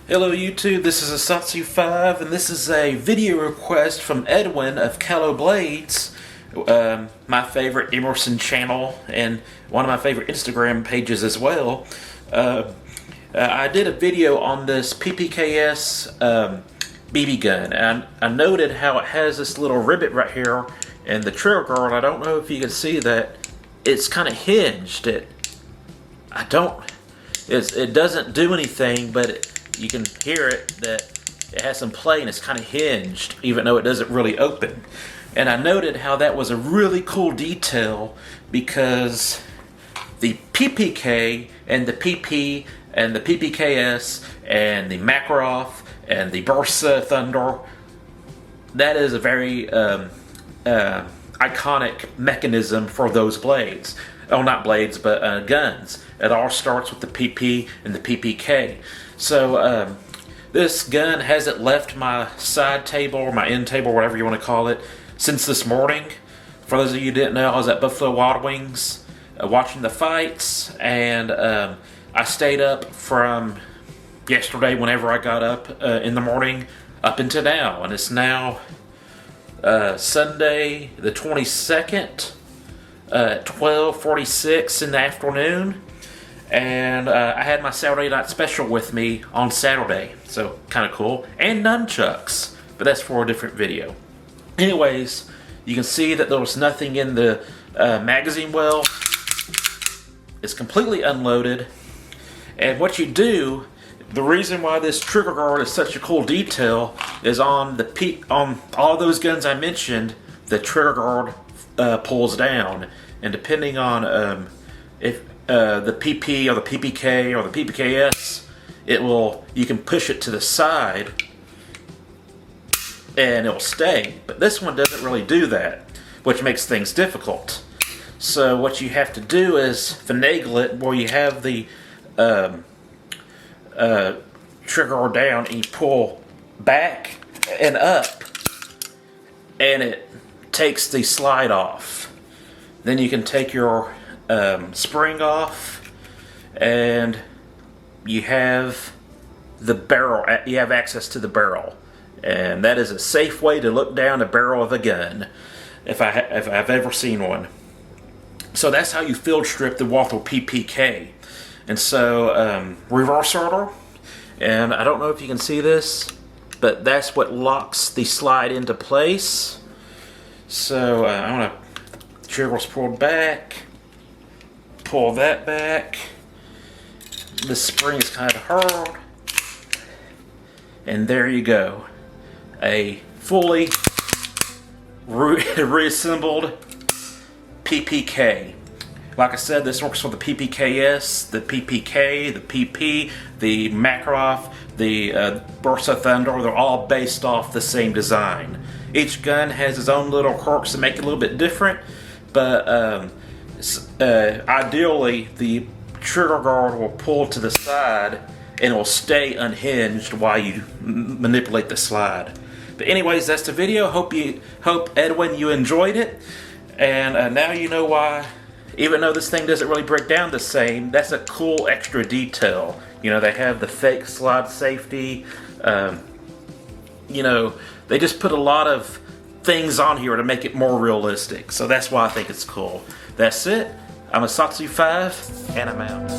Hello YouTube, this is Asatsu5 and this is a video request from Edwin of Callow Blades, my favorite Emerson channel and one of my favorite Instagram pages as well. I did a video on this PPks BB gun, and I noted how it has this little rivet right here and the trigger guard. I don't know if you can see that it's kind of hinged. It doesn't do anything, but you can hear it that it has some play and it's kind of hinged, even though it doesn't really open. And I noted how that was a really cool detail because the PPK and the PP and the PPks and the Makarov and the Bursa Thunder, that is a very iconic mechanism for those blades. Oh, not blades, but guns. It all starts with the PP and the PPK. So this gun hasn't left my side table or my end table, whatever you want to call it, since this morning. For those of you who didn't know, I was at Buffalo Wild Wings watching the fights, and I stayed up from yesterday whenever I got up in the morning up until now, and it's now Sunday the 22nd at 12:46 in the afternoon. And I had my Saturday night special with me on Saturday, so kind of cool. And nunchucks, but that's for a different video. Anyways, you can see that there was nothing in the magazine well. It's completely unloaded. And what you do, the reason why this trigger guard is such a cool detail is on all those guns I mentioned, the trigger guard pulls down, and depending on if the PP or the PPK or the PPks, you can push it to the side and it will stay. But this one doesn't really do that, which makes things difficult. So what you have to do is finagle it where you have the trigger down and you pull back and up, and it takes the slide off. Then you can take your spring off, and you have the barrel. You have access to the barrel, and that is a safe way to look down the barrel of a gun, if I've ever seen one. So that's how you field strip the Walther PPk. And so reverse order, and I don't know if you can see this, but that's what locks the slide into place. So I'm gonna trigger's pulled back. Pull that back. The spring is kind of hard. And there you go. A fully reassembled PPK. Like I said, this works for the PPKs, the PPK, the PP, the Makarov, the Bursa Thunder. They're all based off the same design. Each gun has its own little quirks that make it a little bit different, but ideally the trigger guard will pull to the side and it will stay unhinged while you manipulate the slide. But anyways, that's the video. Hope Edwin, you enjoyed it, and now you know why. Even though this thing doesn't really break down the same, that's a cool extra detail. You know, they have the fake slide safety. You know, they just put a lot of things on here to make it more realistic. So that's why I think it's cool. That's it. I'm Asatsu5, and I'm out.